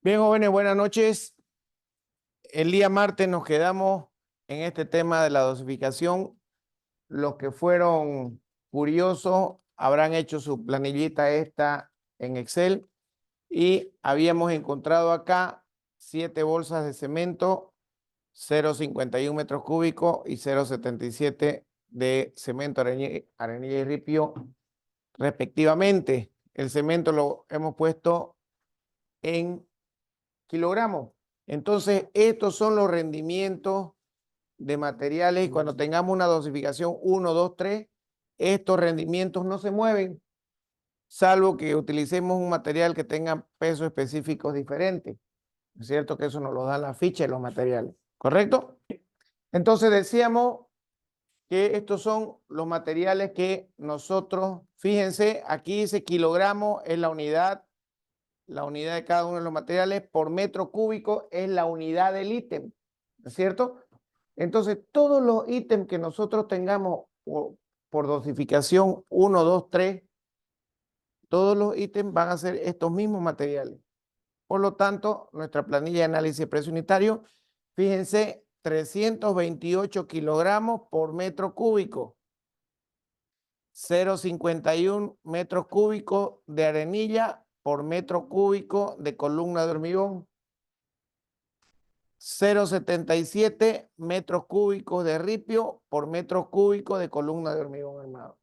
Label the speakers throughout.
Speaker 1: Bien, jóvenes, buenas noches. El día martes nos quedamos en este tema de la dosificación. Los que fueron curiosos habrán hecho su planillita esta en Excel y habíamos encontrado acá 7 bolsas de cemento, 0,51 metros cúbicos y 0,77 de cemento, arenilla y ripio respectivamente. El cemento lo hemos puesto en kilogramos. Entonces, estos son los rendimientos de materiales y cuando tengamos una dosificación 1, 2, 3, estos rendimientos no se mueven, salvo que utilicemos un material que tenga pesos específicos diferentes. Es cierto que eso nos lo dan la ficha de los materiales, ¿correcto? Entonces decíamos que estos son los materiales que nosotros, fíjense, aquí dice kilogramo es la unidad de cada uno de los materiales por metro cúbico es la unidad del ítem, ¿no es cierto? Entonces, todos los ítems que nosotros tengamos por dosificación 1, 2, 3, todos los ítems van a ser estos mismos materiales. Por lo tanto, nuestra planilla de análisis de precio unitario, fíjense, 328 kilogramos por metro cúbico, 0,51 metros cúbicos de arenilla por metro cúbico de columna de hormigón, 0,77 metros cúbicos de ripio por metro cúbico de columna de hormigón armado.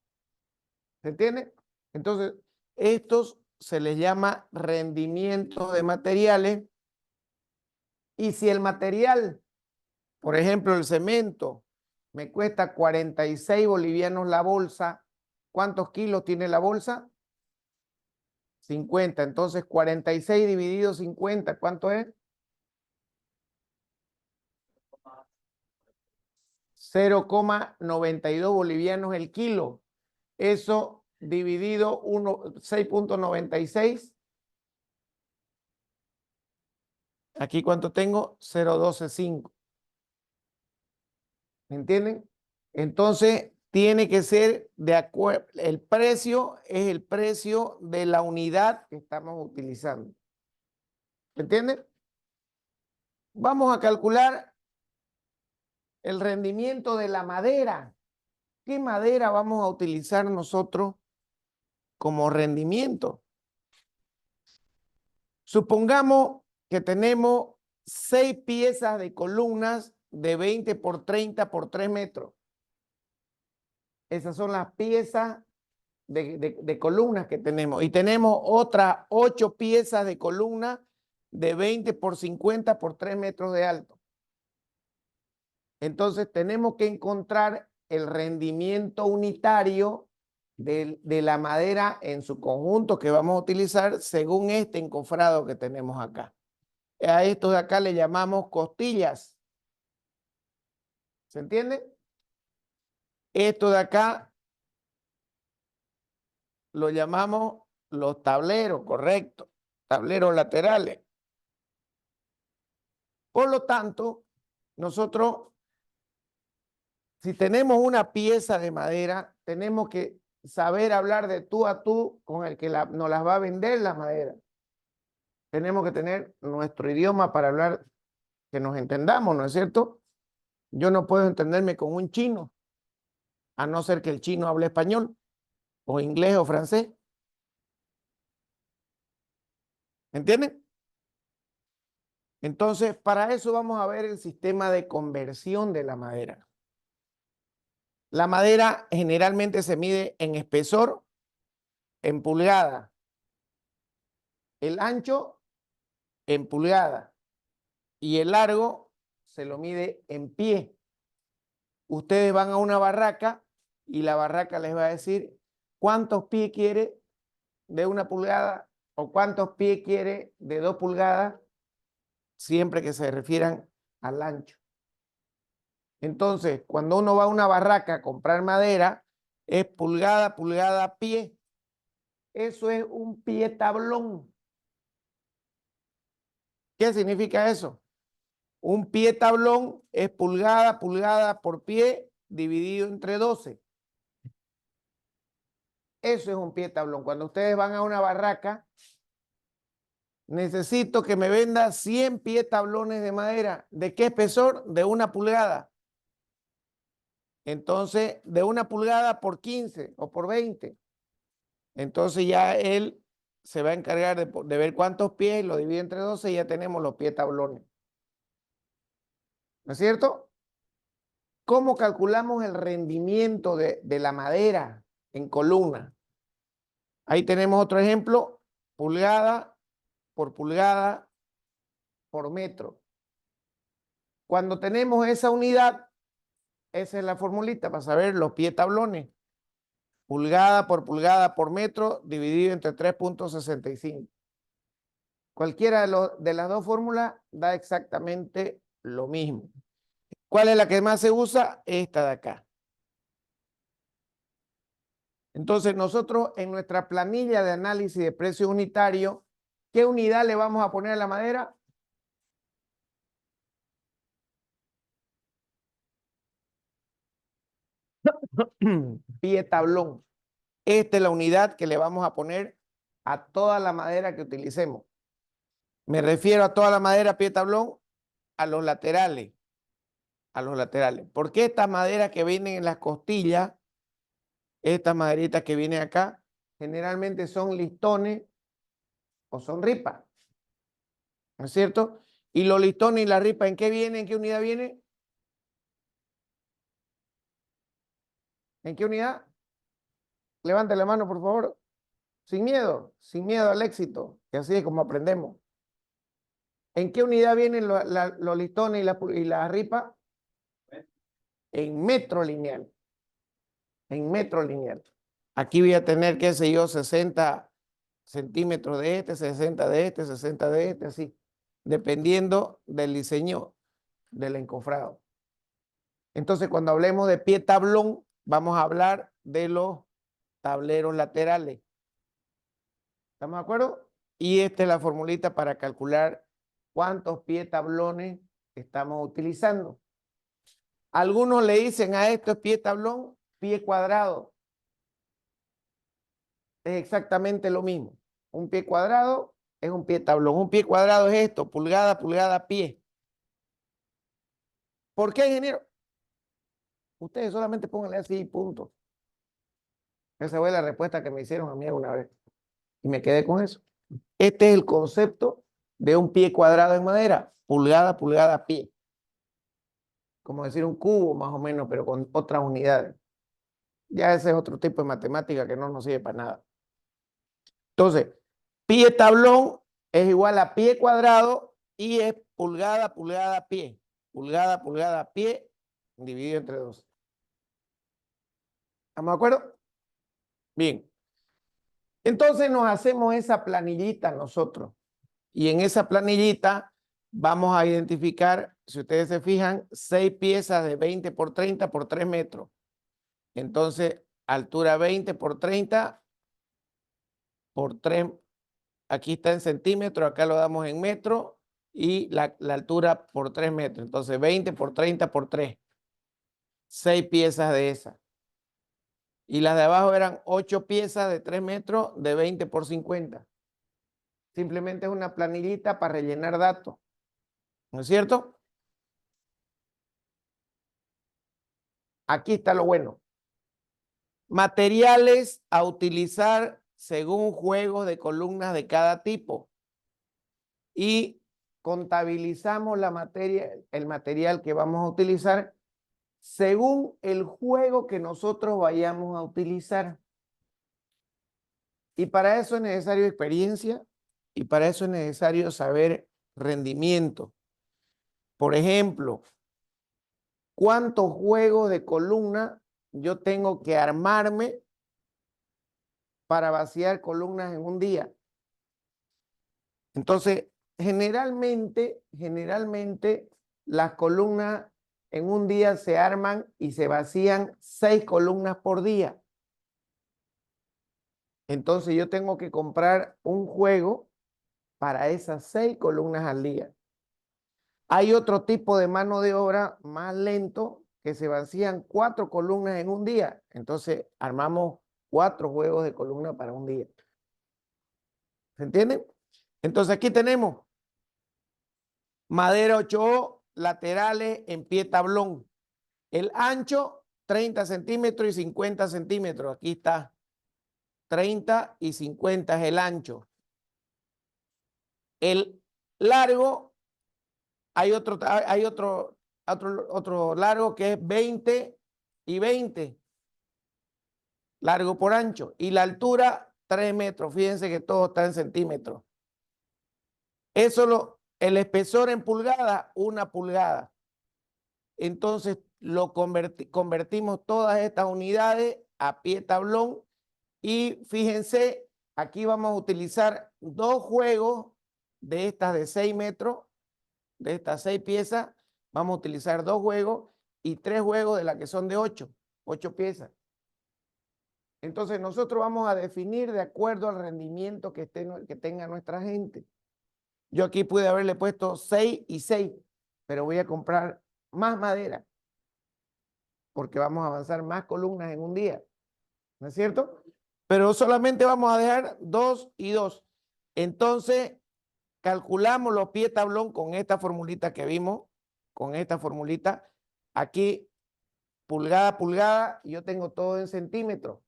Speaker 1: ¿Se entiende? Entonces, estos se les llama rendimiento de materiales. Y si el material, por ejemplo, el cemento, me cuesta 46 bolivianos la bolsa, ¿cuántos kilos tiene la bolsa? 50. Entonces, 46 dividido 50, ¿cuánto es? 0,92 bolivianos el kilo. Eso dividido 6,96. Aquí, ¿cuánto tengo? 0,125. ¿Me entienden? Entonces, tiene que ser de acuerdo. El precio es el precio de la unidad que estamos utilizando. ¿Me entienden? Vamos a calcular el rendimiento de la madera. ¿Qué madera vamos a utilizar nosotros como rendimiento? Supongamos que tenemos 6 piezas de columnas de 20 por 30 por 3 metros. Esas son las piezas de columnas que tenemos. Y tenemos otras 8 piezas de columnas de 20 por 50 por 3 metros de alto. Entonces tenemos que encontrar el rendimiento unitario de la madera en su conjunto que vamos a utilizar según este encofrado que tenemos acá. A esto de acá le llamamos costillas. ¿Se entiende? Esto de acá lo llamamos los tableros, correcto. Tableros laterales. Por lo tanto, nosotros, si tenemos una pieza de madera, tenemos que saber hablar de tú a tú con el que nos las va a vender la madera. Tenemos que tener nuestro idioma para hablar, que nos entendamos, ¿no es cierto? Yo no puedo entenderme con un chino, a no ser que el chino hable español, o inglés o francés. ¿Entienden? Entonces, para eso vamos a ver el sistema de conversión de la madera. La madera generalmente se mide en espesor, en pulgada. El ancho, en pulgada. Y el largo se lo mide en pie. Ustedes van a una barraca y la barraca les va a decir cuántos pies quiere de 1 pulgada o cuántos pies quiere de 2 pulgadas, siempre que se refieran al ancho. Entonces, cuando uno va a una barraca a comprar madera, es pulgada, pulgada, pie. Eso es un pie tablón. ¿Qué significa eso? Un pie tablón es pulgada, pulgada por pie dividido entre 12. Eso es un pie tablón. Cuando ustedes van a una barraca Necesito que me venda 100 pies tablones de madera. ¿De qué espesor? De 1 pulgada. Entonces, de 1 pulgada por 15 o por 20. Entonces ya él se va a encargar de ver cuántos pies, lo divide entre 12 y ya tenemos los pies tablones. ¿No es cierto? ¿Cómo calculamos el rendimiento de la madera en columna? Ahí tenemos otro ejemplo, pulgada por metro. Cuando tenemos esa unidad, esa es la formulita para saber los pies tablones. Pulgada por metro dividido entre 3.65. Cualquiera de las dos fórmulas da exactamente lo mismo. ¿Cuál es la que más se usa? Esta de acá. Entonces nosotros en nuestra planilla de análisis de precio unitario, ¿qué unidad le vamos a poner a la madera? Pie tablón. Esta es la unidad que le vamos a poner a toda la madera que utilicemos. Me refiero a toda la madera pie tablón, a los laterales. A los laterales. Porque estas maderas que vienen en las costillas, estas maderitas que vienen acá, generalmente son listones o son ripas. ¿No es cierto? Y los listones y la ripa, ¿en qué vienen? ¿En qué unidad viene? ¿En qué unidad? Levante la mano, por favor. Sin miedo al éxito, que así es como aprendemos. ¿En qué unidad vienen los listones y la ripa? En metro lineal. En metro lineal. Aquí voy a tener, qué sé yo, 60 centímetros de este, 60 de este, 60 de este, así. Dependiendo del diseño del encofrado. Entonces, cuando hablemos de pie tablón, vamos a hablar de los tableros laterales. ¿Estamos de acuerdo? Y esta es la formulita para calcular cuántos pie tablones estamos utilizando. Algunos le dicen a esto es pie tablón, pie cuadrado. Es exactamente lo mismo. Un pie cuadrado es un pie tablón. Un pie cuadrado es esto, pulgada, pie. ¿Por qué, ingeniero? Ustedes solamente pónganle así, punto. Esa fue la respuesta que me hicieron a mí alguna vez. Y me quedé con eso. Este es el concepto de un pie cuadrado en madera. Pulgada, pie. Como decir un cubo más o menos, pero con otras unidades. Ya ese es otro tipo de matemática que no nos sirve para nada. Entonces, pie tablón es igual a pie cuadrado y es pulgada, pie. Pulgada, pie, dividido entre 2. ¿Estamos de acuerdo? Bien. Entonces nos hacemos esa planillita nosotros. Y en esa planillita vamos a identificar, si ustedes se fijan, 6 piezas de 20 por 30 por 3 metros. Entonces, altura 20 por 30 por 3. Aquí está en centímetros, acá lo damos en metros y la altura por 3 metros. Entonces, 20 por 30 por 3. 6 piezas de esas. Y las de abajo eran 8 piezas de 3 metros de 20 por 50. Simplemente es una planillita para rellenar datos. ¿No es cierto? Aquí está lo bueno. Materiales a utilizar según juegos de columnas de cada tipo. Y contabilizamos la materia, el material que vamos a utilizar según el juego que nosotros vayamos a utilizar. Y para eso es necesario experiencia y para eso es necesario saber rendimiento. Por ejemplo, ¿cuántos juegos de columna yo tengo que armarme para vaciar columnas en un día? Entonces, generalmente las columnas en un día se arman y se vacían 6 columnas por día. Entonces yo tengo que comprar un juego para esas 6 columnas al día. Hay otro tipo de mano de obra más lento que se vacían 4 columnas en un día. Entonces armamos 4 juegos de columna para un día. ¿Se entiende? Entonces aquí tenemos madera 8O, laterales en pie tablón. El ancho, 30 centímetros y 50 centímetros. Aquí está. 30 y 50 es el ancho. El largo, hay otro largo que es 20 y 20. Largo por ancho. Y la altura, 3 metros. Fíjense que todo está en centímetros. El espesor en pulgada, 1 pulgada. Entonces convertimos todas estas unidades a pie tablón y fíjense, aquí vamos a utilizar 2 juegos de estas de 6 metros, de estas 6 piezas, vamos a utilizar 2 juegos y 3 juegos de las que son de 8 piezas. Entonces nosotros vamos a definir de acuerdo al rendimiento que tenga nuestra gente. Yo aquí pude haberle puesto 6 y 6, pero voy a comprar más madera porque vamos a avanzar más columnas en un día, ¿no es cierto? Pero solamente vamos a dejar 2 y 2. Entonces, calculamos los pies tablón con esta formulita que vimos, con esta formulita. Aquí, pulgada a pulgada, yo tengo todo en centímetros,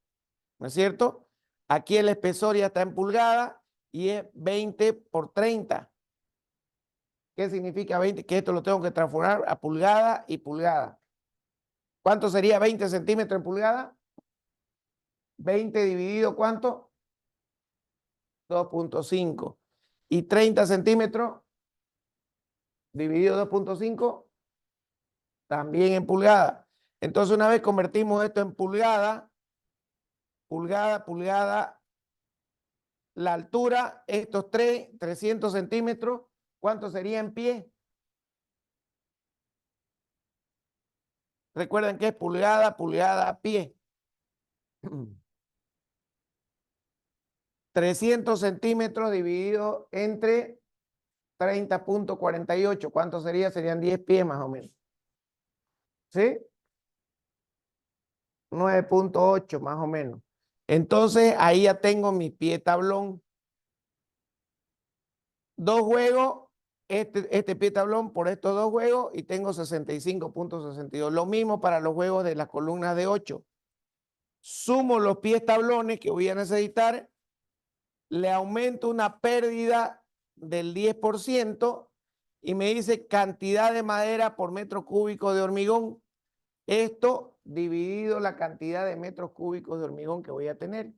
Speaker 1: ¿no es cierto? Aquí el espesor ya está en pulgada y es 20 por 30. ¿Qué significa 20? Que esto lo tengo que transformar a pulgada y pulgada. ¿Cuánto sería 20 centímetros en pulgada? 20 dividido, ¿cuánto? 2.5. Y 30 centímetros dividido 2.5, también en pulgada. Entonces, una vez convertimos esto en pulgada, pulgada, la altura, estos 300 centímetros, ¿cuánto sería en pie? Recuerden que es pulgada, pie. 300 centímetros dividido entre 30.48. ¿Cuánto sería? Serían 10 pies más o menos. ¿Sí? 9.8 más o menos. Entonces, ahí ya tengo mi pie tablón. 2 juegos, este pie tablón por estos 2 juegos y tengo 65.62. Lo mismo para los juegos de las columnas de 8. Sumo los pies tablones que voy a necesitar, le aumento una pérdida del 10% y me dice cantidad de madera por metro cúbico de hormigón. Esto dividido la cantidad de metros cúbicos de hormigón que voy a tener.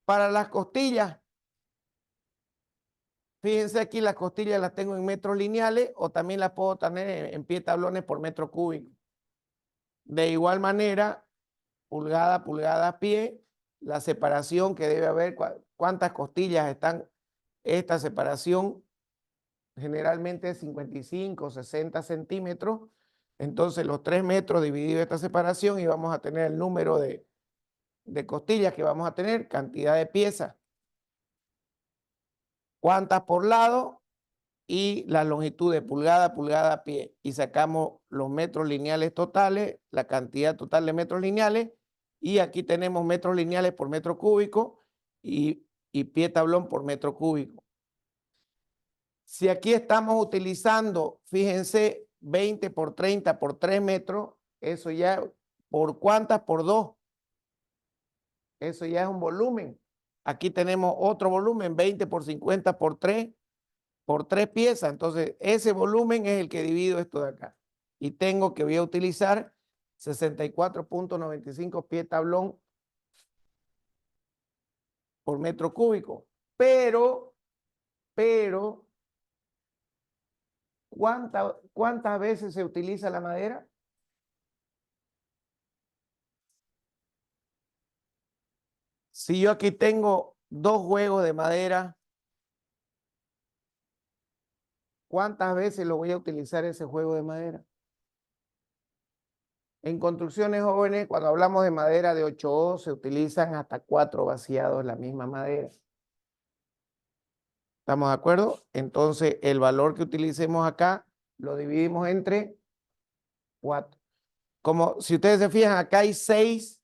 Speaker 1: Para las costillas, fíjense aquí, las costillas las tengo en metros lineales o también las puedo tener en pie tablones por metro cúbico. De igual manera, pulgada, pie, la separación que debe haber, cuántas costillas están, esta separación generalmente es 55, 60 centímetros. Entonces los 3 metros dividido esta separación y vamos a tener el número de costillas que vamos a tener, cantidad de piezas, cuántas por lado y la longitud de pulgada, pie. Y sacamos los metros lineales totales, la cantidad total de metros lineales. Y aquí tenemos metros lineales por metro cúbico y pie tablón por metro cúbico. Si aquí estamos utilizando, fíjense, 20 por 30 por 3 metros, eso ya, ¿por cuántas? Por 2. Eso ya es un volumen. Aquí tenemos otro volumen, 20 por 50 por 3 piezas. Entonces, ese volumen es el que divido esto de acá. Y tengo que voy a utilizar 64.95 pie tablón por metro cúbico. Pero, ¿cuántas veces se utiliza la madera? Si yo aquí tengo 2 juegos de madera, ¿cuántas veces lo voy a utilizar ese juego de madera? En construcciones jóvenes, cuando hablamos de madera de 8O, se utilizan hasta 4 vaciados de la misma madera. ¿Estamos de acuerdo? Entonces, el valor que utilicemos acá lo dividimos entre 4. Como si ustedes se fijan, acá hay 6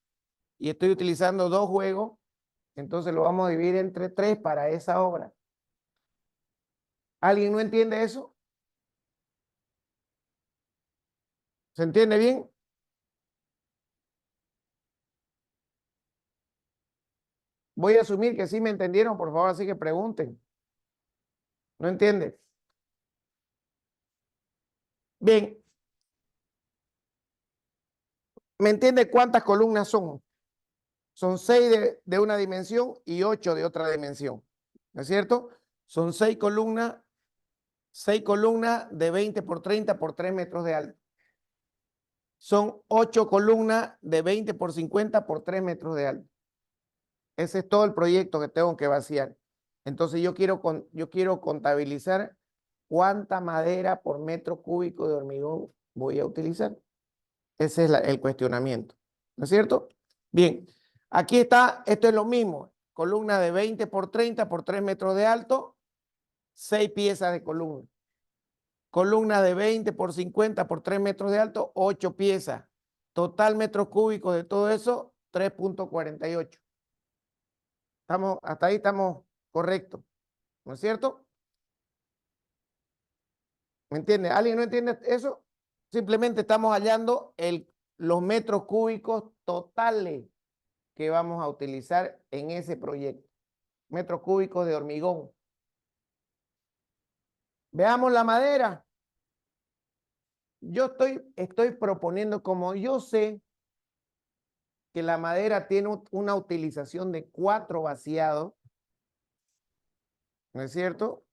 Speaker 1: y estoy utilizando 2 juegos. Entonces lo vamos a dividir entre 3 para esa obra. ¿Alguien no entiende eso? ¿Se entiende bien? Voy a asumir que sí me entendieron, por favor, así que pregunten. ¿No entiendes? Bien, ¿me entiende cuántas columnas son? Son 6 de una dimensión y 8 de otra dimensión. ¿No es cierto? Son 6 columnas de 20 por 30 por 3 metros de alto. Son 8 columnas de 20 por 50 por 3 metros de alto. Ese es todo el proyecto que tengo que vaciar. Entonces yo quiero contabilizar cuánta madera por metro cúbico de hormigón voy a utilizar. Ese es el cuestionamiento. ¿No es cierto? Bien, aquí está, esto es lo mismo. Columna de 20 por 30 por 3 metros de alto, 6 piezas de columna. Columna de 20 por 50 por 3 metros de alto, 8 piezas. Total metros cúbicos de todo eso, 3.48. Hasta ahí estamos correctos, ¿no es cierto? ¿Me entiende? ¿Alguien no entiende eso? Simplemente estamos hallando los metros cúbicos totales que vamos a utilizar en ese proyecto. Metros cúbicos de hormigón. Veamos la madera. Yo estoy proponiendo, como yo sé que la madera tiene una utilización de 4 vaciados, ¿no es cierto?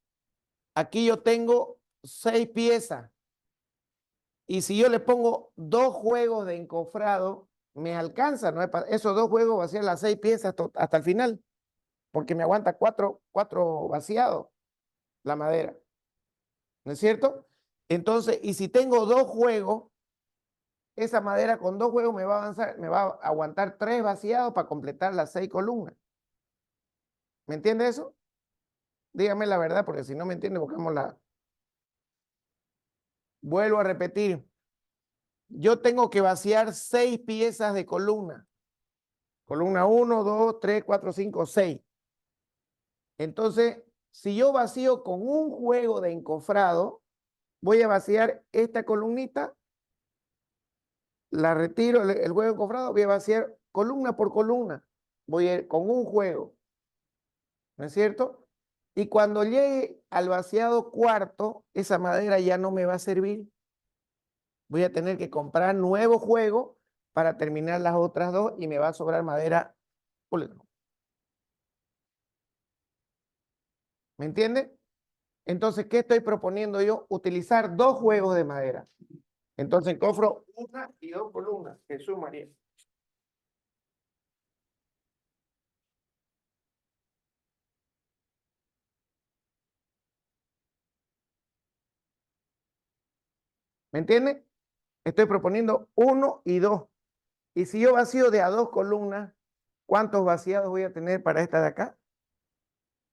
Speaker 1: Aquí yo tengo 6 piezas. Y si yo le pongo 2 juegos de encofrado, me alcanza, ¿no? Esos 2 juegos vaciar las 6 piezas hasta el final, porque me aguanta 4 vaciados la madera, ¿no es cierto? Entonces, y si tengo 2 juegos, esa madera con 2 juegos me va a aguantar 3 vaciados para completar las 6 columnas. ¿Me entiende eso? Dígame la verdad, porque si no me entiende, buscamos la... Vuelvo a repetir. Yo tengo que vaciar 6 piezas de columna. Columna 1, 2, 3, 4, 5, 6. Entonces, si yo vacío con un juego de encofrado, voy a vaciar esta columnita, la retiro, el juego de encofrado, voy a vaciar columna por columna. Voy a ir con un juego, ¿no es cierto? Y cuando llegue al vaciado cuarto, esa madera ya no me va a servir. Voy a tener que comprar nuevo juego para terminar las otras 2 y me va a sobrar madera. ¿Me entiende? Entonces, ¿qué estoy proponiendo yo? Utilizar 2 juegos de madera. Entonces, encofro 1 y 2 columnas. Jesús María. ¿Me entiende? Estoy proponiendo 1 y 2. Y si yo vacío de a 2 columnas, ¿cuántos vaciados voy a tener para esta de acá?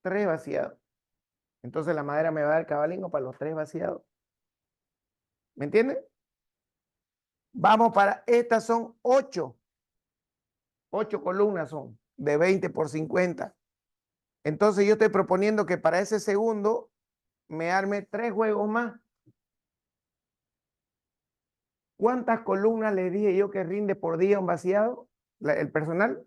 Speaker 1: 3 vaciados. Entonces la madera me va a dar cabalino para los 3 vaciados. ¿Me entiende? Vamos para, estas son 8. 8 columnas son, de 20 por 50. Entonces yo estoy proponiendo que para ese segundo me arme 3 juegos más. ¿Cuántas columnas le dije yo que rinde por día un vaciado? El personal,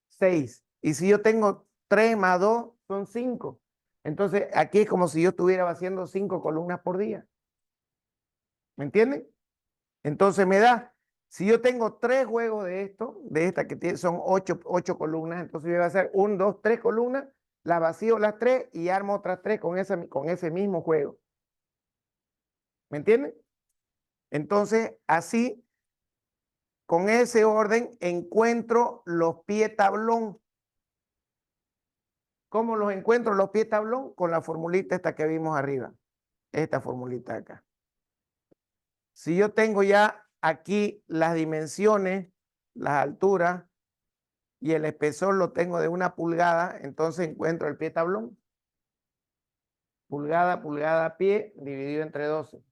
Speaker 1: 6. Y si yo tengo 3 más 2, son 5. Entonces, aquí es como si yo estuviera vaciando 5 columnas por día. ¿Me entienden? Entonces me da, si yo tengo 3 juegos de esto, de esta que son 8 columnas, entonces yo voy a hacer 1, 2, 3 columnas, las vacío las 3 y armo otras 3 con ese mismo juego. ¿Me entienden? Entonces, así, con ese orden, encuentro los pies tablón. ¿Cómo los encuentro los pies tablón? Con la formulita esta que vimos arriba. Esta formulita acá. Si yo tengo ya aquí las dimensiones, las alturas y el espesor lo tengo de 1 pulgada, entonces encuentro el pie tablón. Pulgada, pulgada, pie, dividido entre 12.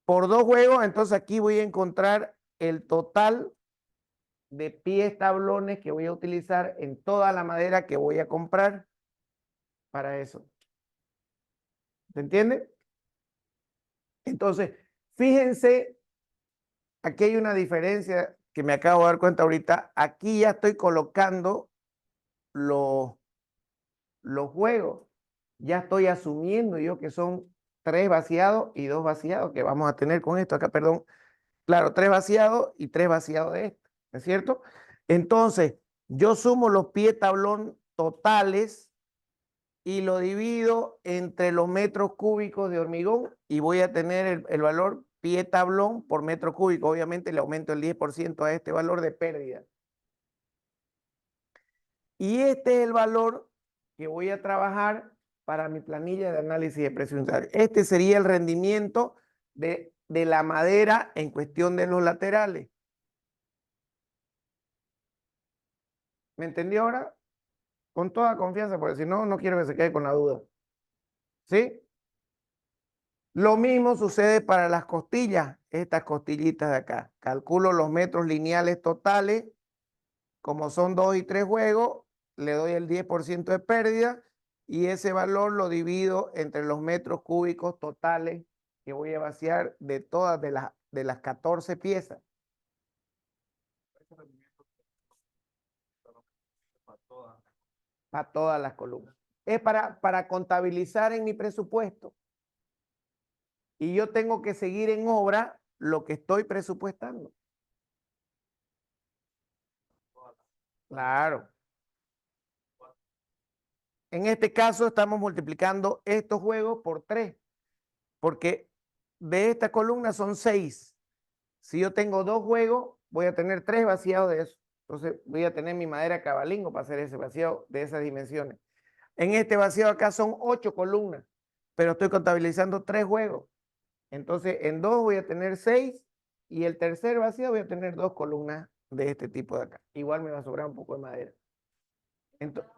Speaker 1: Por 2 juegos, entonces aquí voy a encontrar el total de pies tablones que voy a utilizar en toda la madera que voy a comprar para eso. ¿Se entiende? Entonces, fíjense, aquí hay una diferencia que me acabo de dar cuenta ahorita. Aquí ya estoy colocando los juegos. Ya estoy asumiendo yo que son 3 vaciados y 2 vaciados que vamos a tener con esto acá, perdón. Claro, 3 vaciados y 3 vaciados de esto, ¿no es cierto? Entonces, yo sumo los pies tablón totales y lo divido entre los metros cúbicos de hormigón y voy a tener el valor pie tablón por metro cúbico. Obviamente le aumento el 10% a este valor de pérdida. Y este es el valor que voy a trabajar para mi planilla de análisis de presión. Este sería el rendimiento de la madera en cuestión de los laterales. ¿Me entendió ahora? Con toda confianza, porque si no, no quiero que se quede con la duda. ¿Sí? Lo mismo sucede para las costillas, estas costillitas de acá. Calculo los metros lineales totales, como son 2 y 3 juegos, le doy el 10% de pérdida y ese valor lo divido entre los metros cúbicos totales que voy a vaciar de todas de las 14 piezas. Para todas las columnas. Es para contabilizar en mi presupuesto. Y yo tengo que seguir en obra lo que estoy presupuestando. Claro. En este caso estamos multiplicando estos juegos por 3, porque de esta columna son 6. Si yo tengo 2 juegos, voy a tener 3 vaciados de eso. Entonces voy a tener mi madera cabalingo para hacer ese vaciado de esas dimensiones. En este vaciado acá son 8 columnas, pero estoy contabilizando 3 juegos. Entonces en 2 voy a tener 6 y el tercer vaciado voy a tener 2 columnas de este tipo de acá. Igual me va a sobrar un poco de madera. Entonces,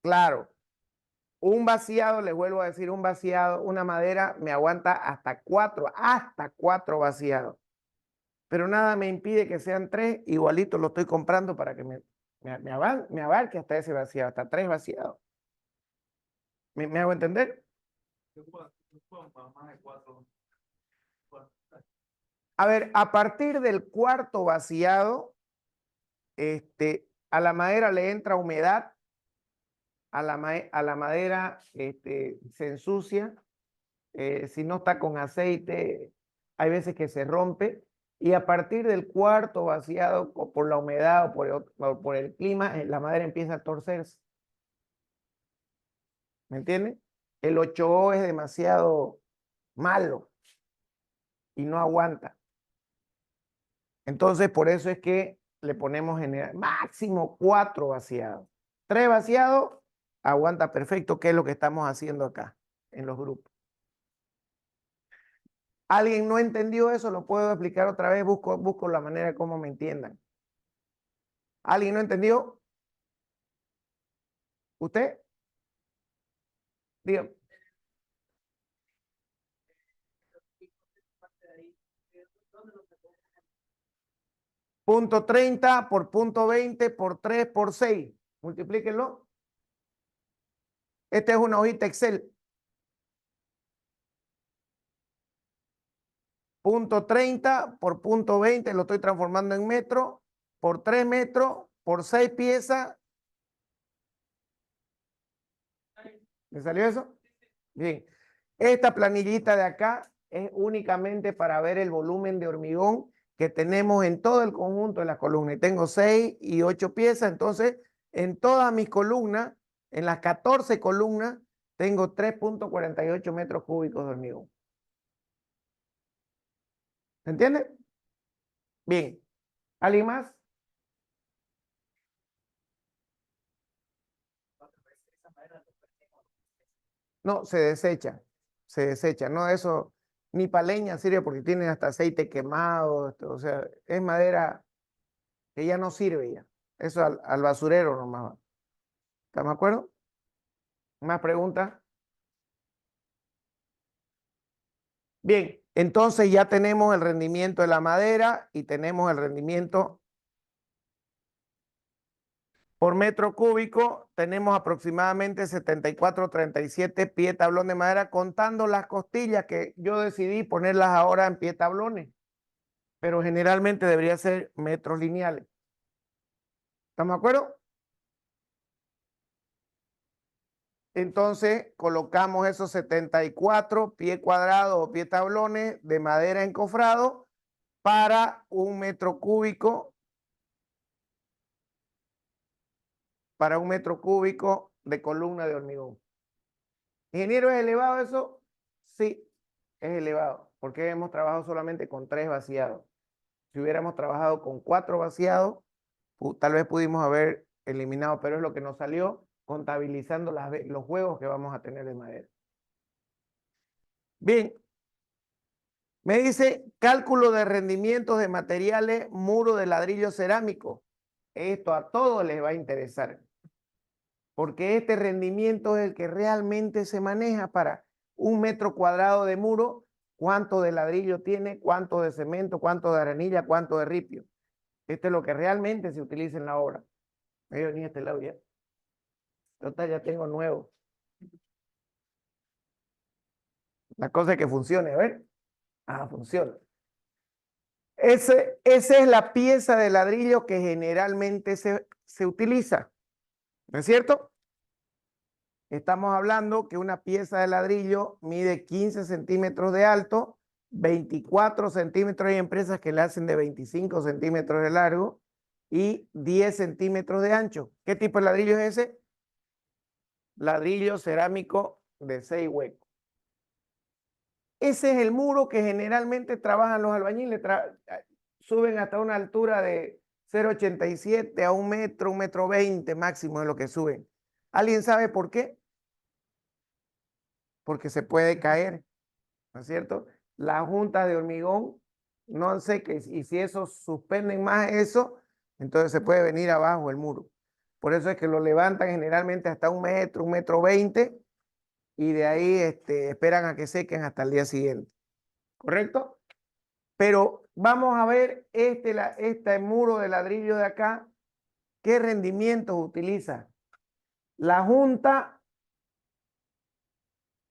Speaker 1: claro, un vaciado, les vuelvo a decir, un vaciado, una madera me aguanta hasta 4 vaciados. Pero nada me impide que sean 3, igualito lo estoy comprando para que me abarque hasta ese vaciado, hasta 3 vaciados. ¿Me hago entender? A ver, a partir del cuarto vaciado, a la madera le entra humedad, a la madera se ensucia, si no está con aceite, hay veces que se rompe, y a partir del cuarto vaciado, o por la humedad o por el clima, la madera empieza a torcerse. ¿Me entiendes? El 8O es demasiado malo y no aguanta. Entonces, por eso es que le ponemos máximo 4 vaciados. 3 vaciados, aguanta perfecto, que es lo que estamos haciendo acá en los grupos. ¿Alguien no entendió eso? Lo puedo explicar otra vez, busco la manera de cómo me entiendan. ¿Alguien no entendió? ¿Usted? Dígame. Punto 30 por punto 20 por 3 por 6. Multiplíquenlo. Esta es una hojita Excel. Punto 30 por punto 20 lo estoy transformando en metro, por 3 metros, por 6 piezas. ¿Me salió eso? Bien. Esta planillita de acá es únicamente para ver el volumen de hormigón que tenemos en todo el conjunto de las columnas. Y tengo 6 y 8 piezas, entonces en todas mis columnas, en las 14 columnas, tengo 3.48 metros cúbicos de hormigón. ¿Se entiende? Bien. ¿Alguien más? No, se desecha. Se desecha. No, eso ni para leña sirve porque tiene hasta aceite quemado. O sea, es madera que ya no sirve ya. Eso al basurero nomás va. ¿Estamos de acuerdo? ¿Más preguntas? Bien. Entonces ya tenemos el rendimiento de la madera y tenemos el rendimiento por metro cúbico. Tenemos aproximadamente 74,37 pie tablón de madera, contando las costillas que yo decidí ponerlas ahora en pie tablones, pero generalmente debería ser metros lineales. ¿Estamos de acuerdo? Entonces colocamos esos 74 pie cuadrados o pie tablones de madera encofrado para un metro cúbico, de columna de hormigón. Ingeniero, ¿es elevado eso? Sí, es elevado, porque hemos trabajado solamente con 3 vaciados. Si hubiéramos trabajado con 4 vaciados, tal vez pudimos haber eliminado, pero es lo que nos salió contabilizando los juegos que vamos a tener de madera. Bien, me dice cálculo de rendimientos de materiales, muro de ladrillo cerámico. Esto a todos les va a interesar, porque este rendimiento es el que realmente se maneja para un metro cuadrado de muro, cuánto de ladrillo tiene, cuánto de cemento, cuánto de arenilla, cuánto de ripio. Esto es lo que realmente se utiliza en la obra. Me voy a venir a este lado ya. Total, ya tengo nuevo. La cosa es que funcione, a ver. Ah, funciona. Esa es la pieza de ladrillo que generalmente se utiliza, ¿no es cierto? Estamos hablando que una pieza de ladrillo mide 15 centímetros de alto, 24 centímetros. Hay empresas que le hacen de 25 centímetros de largo y 10 centímetros de ancho. ¿Qué tipo de ladrillo es ese? Ladrillo cerámico de 6 huecos. Ese es el muro que generalmente trabajan los albañiles. Suben hasta una altura de 0,87 a 1 metro 20 máximo de lo que suben. ¿Alguien sabe por qué? Porque se puede caer, ¿no es cierto? Las juntas de hormigón no sé qué, y si eso suspenden más eso, entonces se puede venir abajo el muro. Por eso es que lo levantan generalmente hasta 1 metro 20, y de ahí esperan a que sequen hasta el día siguiente. ¿Correcto? Pero vamos a ver este muro de ladrillo de acá, ¿qué rendimientos utiliza? La junta,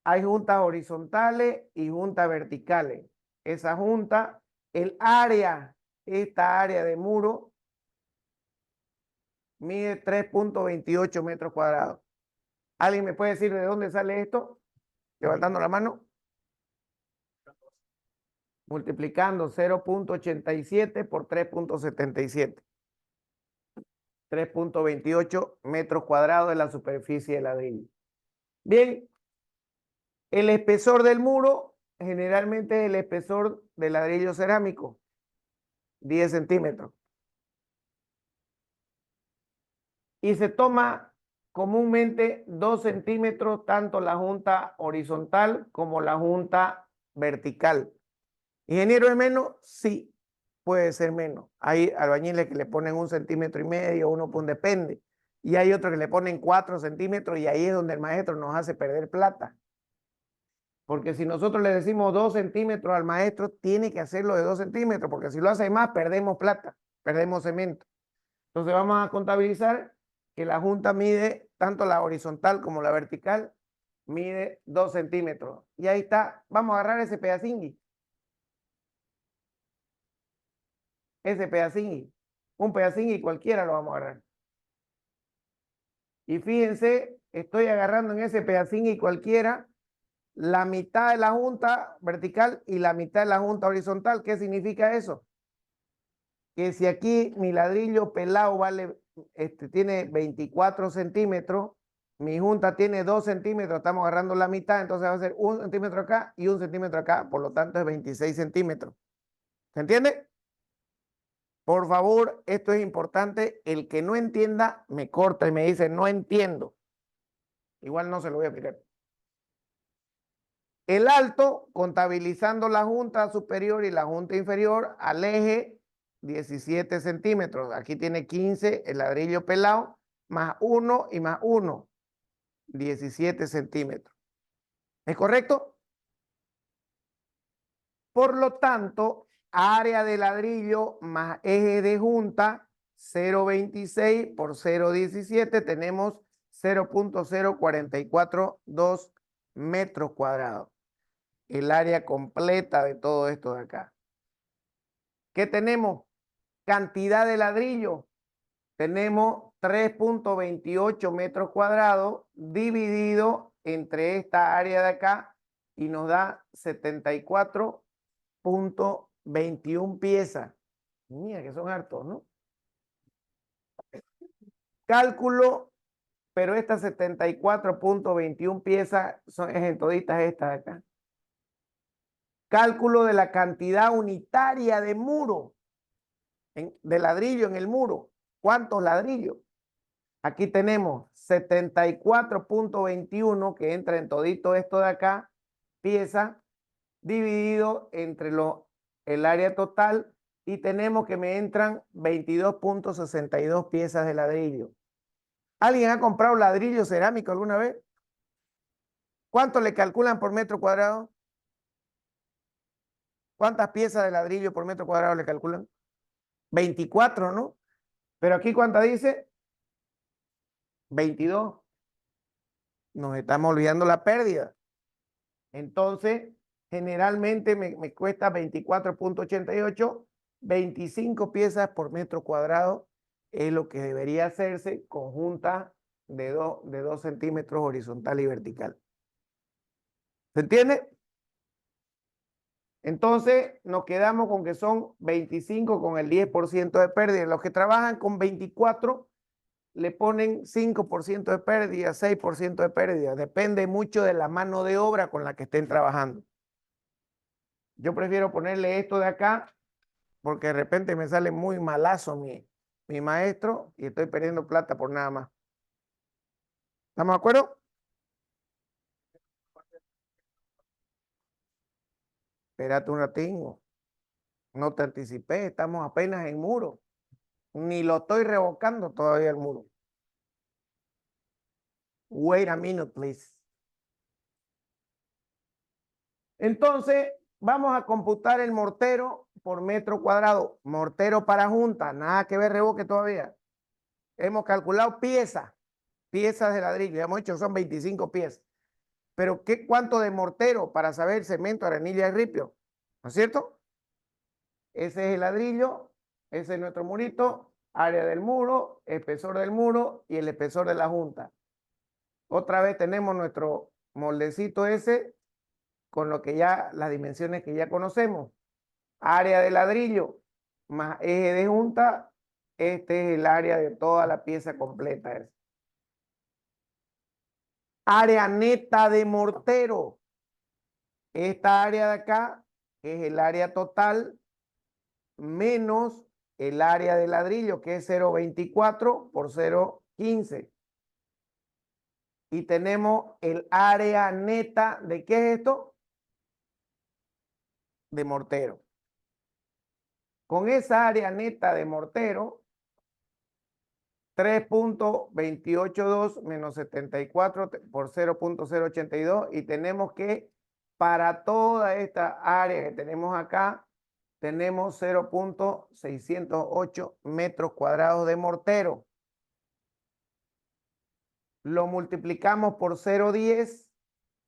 Speaker 1: hay juntas horizontales y juntas verticales. Esa junta, esta área de muro, mide 3,28 metros cuadrados. ¿Alguien me puede decir de dónde sale esto? Levantando la mano. Multiplicando 0,87 por 3,77. 3,28 metros cuadrados de la superficie de ladrillo. Bien, el espesor del muro generalmente es el espesor del ladrillo cerámico, 10 centímetros. Y se toma comúnmente 2 centímetros tanto la junta horizontal como la junta vertical. ¿Ingeniero es menos? Sí, puede ser menos. Hay albañiles que le ponen 1,5 centímetros, depende. Y hay otros que le ponen 4 centímetros, y ahí es donde el maestro nos hace perder plata. Porque si nosotros le decimos 2 centímetros al maestro, tiene que hacerlo de 2 centímetros, porque si lo hace más, perdemos plata, perdemos cemento. Entonces vamos a contabilizar que la junta mide, tanto la horizontal como la vertical, mide 2 centímetros. Y ahí está, vamos a agarrar ese pedacín. Un pedacín y cualquiera lo vamos a agarrar. Y fíjense, estoy agarrando en ese pedacín y cualquiera la mitad de la junta vertical y la mitad de la junta horizontal. ¿Qué significa eso? Que si aquí mi ladrillo pelado tiene 24 centímetros, mi junta tiene 2 centímetros, estamos agarrando la mitad, entonces va a ser 1 centímetro acá y 1 centímetro acá, por lo tanto es 26 centímetros. ¿Se entiende? Por favor, esto es importante. El que no entienda, me corta y me dice, no entiendo. Igual no se lo voy a explicar. El alto, contabilizando la junta superior y la junta inferior, al eje 17 centímetros. Aquí tiene 15 el ladrillo pelado, más 1 y más 1, 17 centímetros. ¿Es correcto? Por lo tanto, área de ladrillo más eje de junta, 0,26 por 0,17, tenemos 0,0442 metros cuadrados. El área completa de todo esto de acá. ¿Qué tenemos? Cantidad de ladrillo. Tenemos 3,28 metros cuadrados dividido entre esta área de acá y nos da 74,21 piezas. Mira que son hartos, ¿no? Cálculo, pero estas 74,21 piezas son en toditas estas de acá. Cálculo de la cantidad unitaria de muro, de ladrillo en el muro. ¿Cuántos ladrillos? Aquí tenemos 74,21 que entra en todito esto de acá, pieza, dividido entre el área total, y tenemos que me entran 22,62 piezas de ladrillo. ¿Alguien ha comprado ladrillo cerámico alguna vez? ¿Cuánto le calculan por metro cuadrado? ¿Cuántas piezas de ladrillo por metro cuadrado le calculan? 24, ¿no? Pero aquí, ¿cuánta dice? 22. Nos estamos olvidando la pérdida. Entonces, generalmente me cuesta 24,88, 25 piezas por metro cuadrado es lo que debería hacerse conjunta de 2 centímetros horizontal y vertical. ¿Se entiende? Entonces, nos quedamos con que son 25 con el 10% de pérdida. Los que trabajan con 24 le ponen 5% de pérdida, 6% de pérdida. Depende mucho de la mano de obra con la que estén trabajando. Yo prefiero ponerle esto de acá porque de repente me sale muy malazo mi maestro y estoy perdiendo plata por nada más. ¿Estamos de acuerdo? Espérate un ratingo. No te anticipé, estamos apenas en muro. Ni lo estoy revocando todavía el muro. Wait a minute, please. Entonces, vamos a computar el mortero por metro cuadrado. Mortero para junta, nada que ver revoque todavía. Hemos calculado piezas de ladrillo. Ya hemos dicho son 25 piezas. Pero ¿cuánto de mortero para saber cemento, arenilla y ripio? ¿No es cierto? Ese es el ladrillo, ese es nuestro murito, área del muro, espesor del muro y el espesor de la junta. Otra vez tenemos nuestro moldecito ese con lo que ya, las dimensiones que ya conocemos. Área de ladrillo más eje de junta, este es el área de toda la pieza completa. Área neta de mortero. Esta área de acá es el área total menos el área de ladrillo, que es 0,24 por 0,15. Y tenemos el área neta de, ¿qué es esto? De mortero. Con esa área neta de mortero, 3,282 menos 74 por 0,082, y tenemos que para toda esta área que tenemos acá, tenemos 0,608 metros cuadrados de mortero. Lo multiplicamos por 0,10,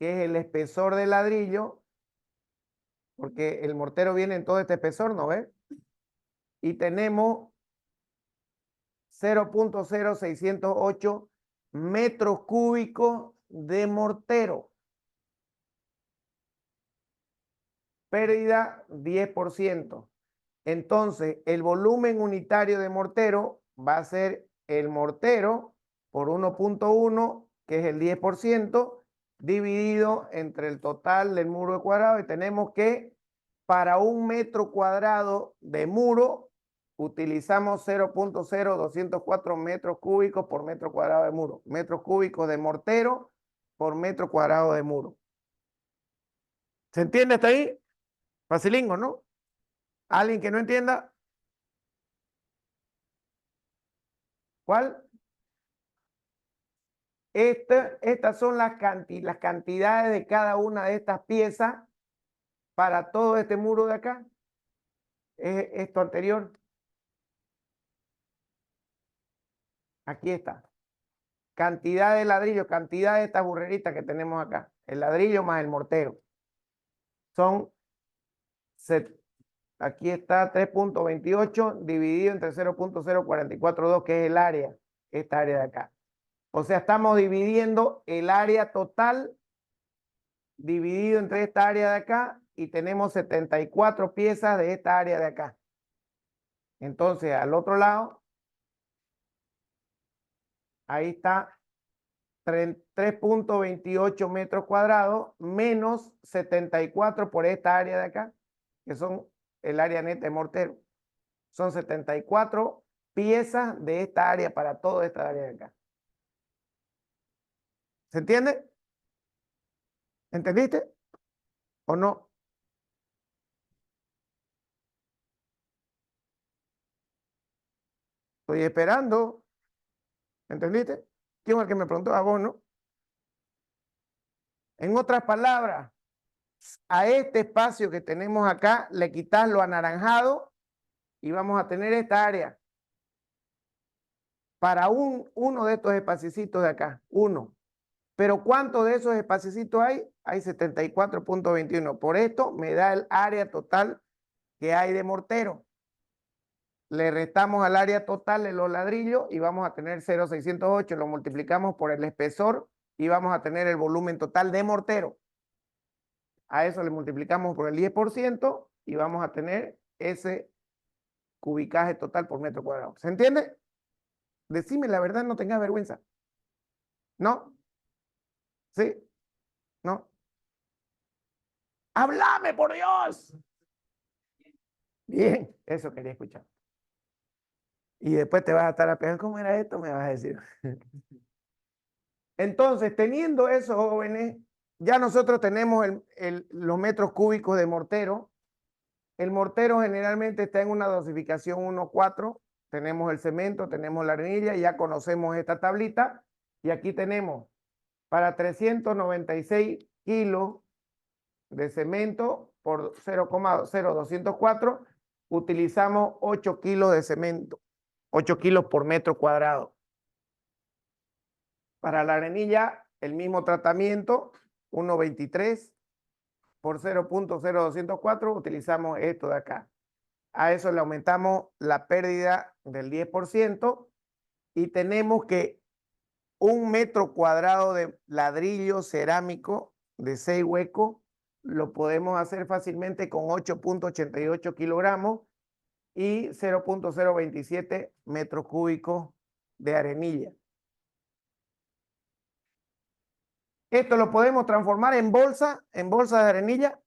Speaker 1: que es el espesor del ladrillo, porque el mortero viene en todo este espesor, ¿no ves? Y tenemos 0,0608 metros cúbicos de mortero. Pérdida 10%. Entonces, el volumen unitario de mortero va a ser el mortero por 1,1, que es el 10%, dividido entre el total del muro de cuadrado. Y tenemos que, para 1 metro cuadrado de muro, utilizamos 0,0204 metros cúbicos por metro cuadrado de muro. Metros cúbicos de mortero por metro cuadrado de muro. ¿Se entiende hasta ahí? Facilingo, ¿no? ¿Alguien que no entienda? ¿Cuál? Estas son las cantidades de cada una de estas piezas para todo este muro de acá es esto anterior. Aquí está. Cantidad de ladrillo, cantidad de esta burrerita que tenemos acá. El ladrillo más el mortero. Son, aquí está 3.28 dividido entre 0.0442, que es el área, esta área de acá. O sea, estamos dividiendo el área total dividido entre esta área de acá y tenemos 74 piezas de esta área de acá. Entonces, al otro lado, ahí está 3.28 metros cuadrados menos 74 por esta área de acá, que son el área neta de mortero. Son 74 piezas de esta área para toda esta área de acá. ¿Se entiende? ¿Entendiste? ¿O no? Estoy esperando. ¿Entendiste? ¿Quién es el que me preguntó? A vos, ¿no? En otras palabras, a este espacio que tenemos acá le quitas lo anaranjado y vamos a tener esta área para uno de estos espacios de acá, uno. Pero ¿cuántos de esos espacios hay? Hay 74.21. Por esto me da el área total que hay de mortero. Le restamos al área total de los ladrillos y vamos a tener 0,608. Lo multiplicamos por el espesor y vamos a tener el volumen total de mortero. A eso le multiplicamos por el 10% y vamos a tener ese cubicaje total por metro cuadrado. ¿Se entiende? Decime la verdad, no tengas vergüenza. ¿No? ¿Sí? ¿No? ¡Háblame, por Dios! Bien, eso quería escuchar. Y después te vas a estar a pegar, ¿cómo era esto? Me vas a decir. Entonces, teniendo eso, jóvenes, ya nosotros tenemos los metros cúbicos de mortero. El mortero generalmente está en una dosificación 1,4. Tenemos el cemento, tenemos la arenilla, ya conocemos esta tablita. Y aquí tenemos para 396 kilos de cemento por 0,0204, utilizamos 8 kilos de cemento, 8 kilos por metro cuadrado. Para la arenilla, el mismo tratamiento, 1,23 por 0,0204, utilizamos esto de acá. A eso le aumentamos la pérdida del 10% y tenemos que un metro cuadrado de ladrillo cerámico de 6 huecos lo podemos hacer fácilmente con 8.88 kilogramos y 0.027 metros cúbicos de arenilla. Esto lo podemos transformar en bolsa de arenilla.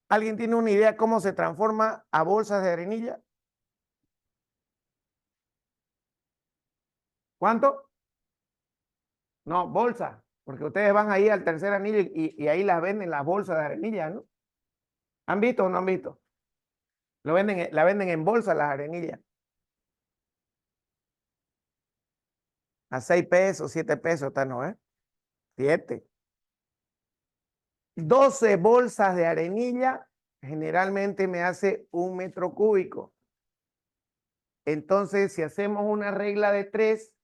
Speaker 1: ¿Alguien tiene una idea cómo se transforma a bolsas de arenilla? ¿Cuánto? No, bolsa, porque ustedes van ahí al tercer anillo y ahí las venden las bolsas de arenilla, ¿no? ¿Han visto o no han visto? La venden en bolsa las arenillas. A 6 pesos, 7 pesos, está, ¿no? 7. 12 bolsas de arenilla generalmente me hace 1 metro cúbico. Entonces, si hacemos una regla de 3,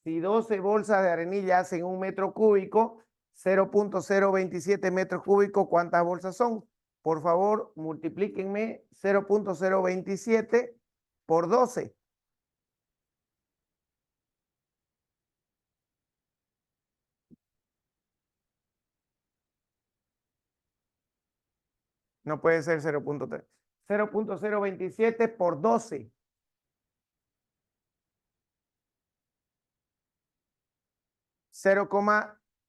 Speaker 1: si 12 bolsas de arenilla hacen 1 metro cúbico, 0.027 metros cúbicos, ¿cuántas bolsas son? Por favor, multiplíquenme 0.027 por 12. No puede ser 0.3. 0.027 por 12.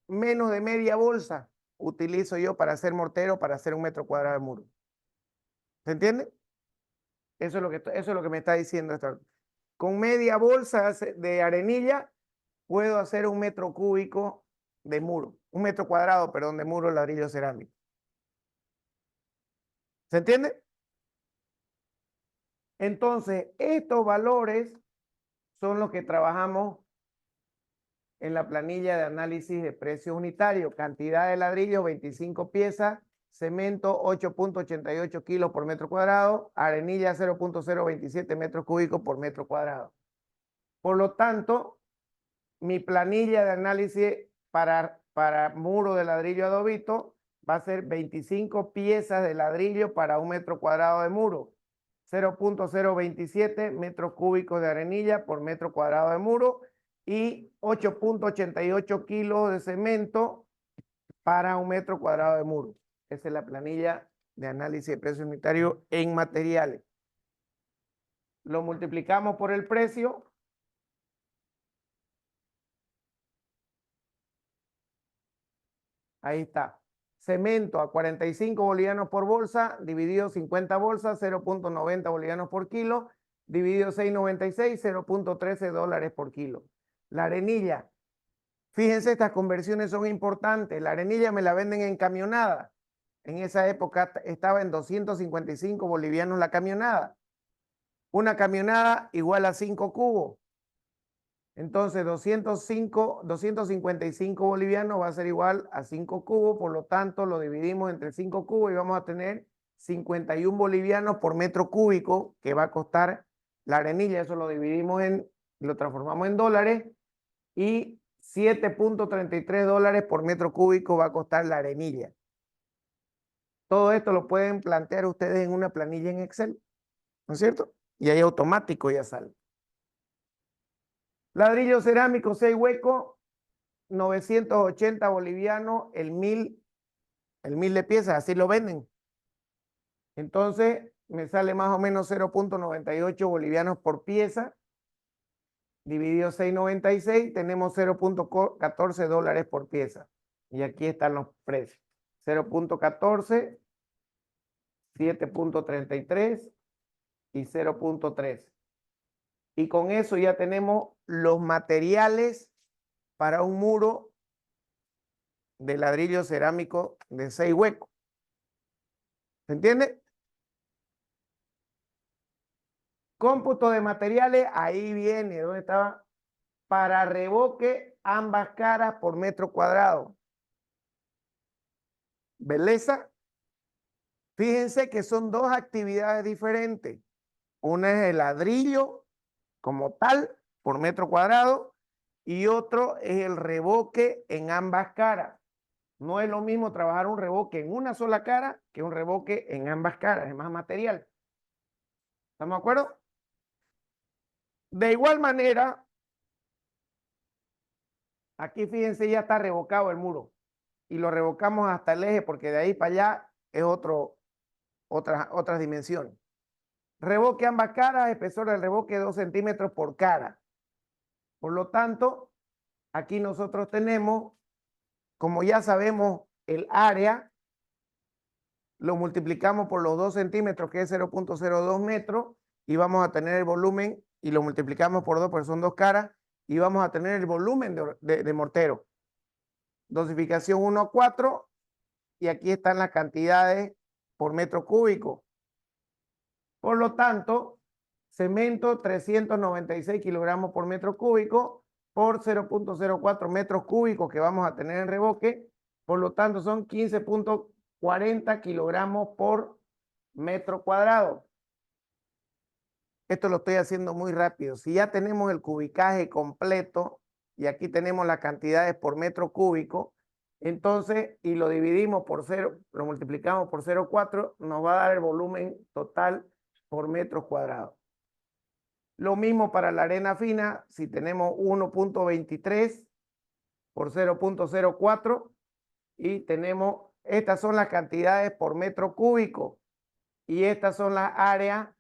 Speaker 1: Menos de media bolsa utilizo yo para hacer mortero, para hacer 1 metro cuadrado de muro. ¿Se entiende? Eso es lo que me está diciendo esto. Con media bolsa de arenilla puedo hacer 1 metro cúbico de muro. 1 metro cuadrado, perdón, de muro ladrillo cerámico. ¿Se entiende? Entonces, estos valores son los que trabajamos en la planilla de análisis de precios unitarios. Cantidad de ladrillo, 25 piezas. Cemento, 8.88 kilos por metro cuadrado. Arenilla, 0.027 metros cúbicos por metro cuadrado. Por lo tanto, mi planilla de análisis para muro de ladrillo adobito va a ser 25 piezas de ladrillo para un metro cuadrado de muro. 0.027 metros cúbicos de arenilla por metro cuadrado de muro y 8.88 kilos de cemento para un metro cuadrado de muro. Esa es la planilla de análisis de precio unitario en materiales. Lo multiplicamos por el precio. Ahí está. Cemento a 45 bolivianos por bolsa, dividido 50 bolsas, 0.90 bolivianos por kilo, dividido 6.96, 0.13 dólares por kilo. La arenilla, fíjense, estas conversiones son importantes. La arenilla me la venden en camionada. En esa época estaba en 255 bolivianos la camionada. Una camionada igual a 5 cubos. Entonces, 255 bolivianos va a ser igual a 5 cubos, por lo tanto, lo dividimos entre 5 cubos y vamos a tener 51 bolivianos por metro cúbico que va a costar la arenilla. Eso lo dividimos lo transformamos en dólares y 7.33 dólares por metro cúbico va a costar la arenilla. Todo esto lo pueden plantear ustedes en una planilla en Excel, ¿no es cierto? Y ahí automático ya sale. Ladrillo cerámico 6 huecos, 980 bolivianos, el mil de piezas, así lo venden. Entonces, me sale más o menos 0.98 bolivianos por pieza. Dividido 6.96, tenemos 0.14 dólares por pieza. Y aquí están los precios. 0.14, 7.33 y 0.3. Y con eso ya tenemos los materiales para un muro de ladrillo cerámico de 6 huecos. ¿Se entiende? Cómputo de materiales, ahí viene, ¿dónde estaba? Para revoque, ambas caras por metro cuadrado. ¿Belleza? Fíjense que son dos actividades diferentes. Una es el ladrillo como tal por metro cuadrado y otro es el revoque en ambas caras. No es lo mismo trabajar un revoque en una sola cara que un revoque en ambas caras, es más material. ¿Estamos de acuerdo? De igual manera, aquí fíjense, ya está revocado el muro y lo revocamos hasta el eje porque de ahí para allá es otras dimensiones. Revoque ambas caras, espesor del revoque 2 centímetros por cara. Por lo tanto, aquí nosotros tenemos, como ya sabemos, el área, lo multiplicamos por los 2 centímetros, que es 0.02 metros, y vamos a tener el volumen, y lo multiplicamos por 2, porque son dos caras, y vamos a tener el volumen de mortero. Dosificación 1:4, y aquí están las cantidades por metro cúbico. Por lo tanto, cemento 396 kilogramos por metro cúbico por 0.04 metros cúbicos que vamos a tener en revoque. Por lo tanto, son 15.40 kilogramos por metro cuadrado. Esto lo estoy haciendo muy rápido. Si ya tenemos el cubicaje completo y aquí tenemos las cantidades por metro cúbico, entonces, y lo dividimos por 0, lo multiplicamos por 0.4, nos va a dar el volumen total por metros cuadrados. Lo mismo para la arena fina, si tenemos 1.23 por 0.04 y tenemos, estas son las cantidades por metro cúbico y estas son las áreas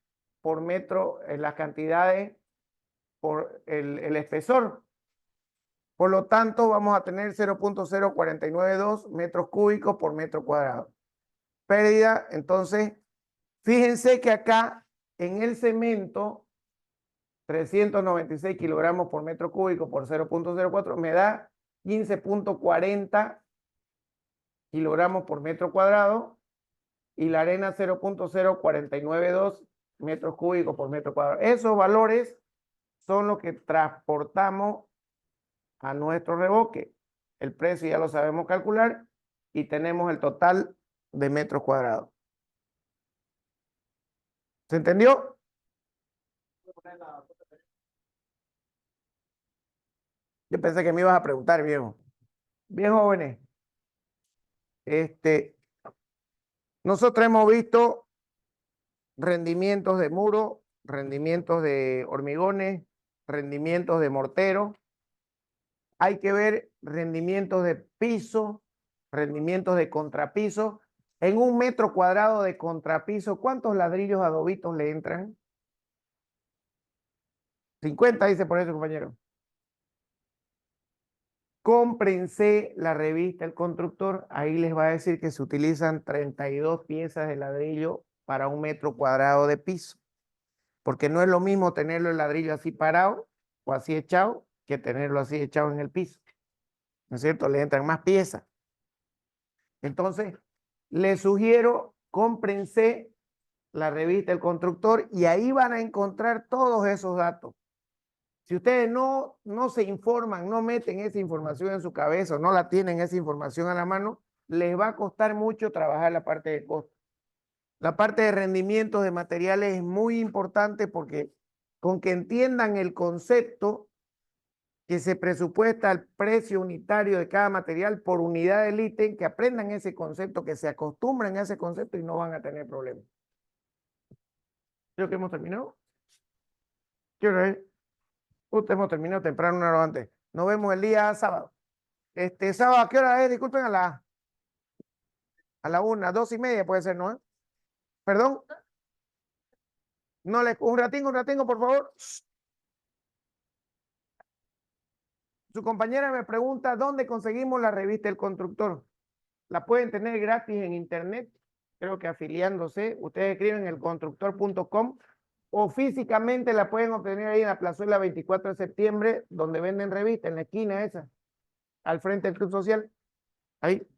Speaker 1: por metro, las cantidades por el espesor. Por lo tanto, vamos a tener 0.0492 metros cúbicos por metro cuadrado. Pérdida, entonces, fíjense que acá en el cemento, 396 kilogramos por metro cúbico por 0.04 me da 15.40 kilogramos por metro cuadrado y la arena 0.0492 metros cúbicos por metro cuadrado. Esos valores son los que transportamos a nuestro revoque. El precio ya lo sabemos calcular y tenemos el total de metros cuadrados. ¿Se entendió? Yo pensé que me ibas a preguntar, viejo. Bien, jóvenes. Nosotros hemos visto rendimientos de muro, rendimientos de hormigones, rendimientos de mortero. Hay que ver rendimientos de piso, rendimientos de contrapiso. En un metro cuadrado de contrapiso, ¿cuántos ladrillos adobitos le entran? 50, dice por eso, compañero. Cómprense la revista El Constructor, ahí les va a decir que se utilizan 32 piezas de ladrillo para un metro cuadrado de piso, porque no es lo mismo tenerlo el ladrillo así parado o así echado que tenerlo así echado en el piso, ¿no es cierto? Le entran más piezas. Entonces, les sugiero, cómprense la revista El Constructor y ahí van a encontrar todos esos datos. Si ustedes no se informan, no meten esa información en su cabeza o no la tienen esa información a la mano, les va a costar mucho trabajar la parte de costo. La parte de rendimientos de materiales es muy importante porque con que entiendan el concepto que se presupuesta el precio unitario de cada material por unidad del ítem, que aprendan ese concepto, que se acostumbren a ese concepto y no van a tener problemas. Creo que hemos terminado. ¿Qué hora es? Hemos terminado temprano, una hora antes. Nos vemos el día sábado. Sábado, ¿a qué hora es? Disculpen, a la 1, 2:30 puede ser, ¿no? ¿Perdón? No le, un ratingo, por favor. Su compañera me pregunta dónde conseguimos la revista El Constructor. La pueden tener gratis en internet, creo que afiliándose. Ustedes escriben elconstructor.com o físicamente la pueden obtener ahí en la plazuela 24 de septiembre, donde venden revistas, en la esquina esa, al frente del Club Social. Ahí.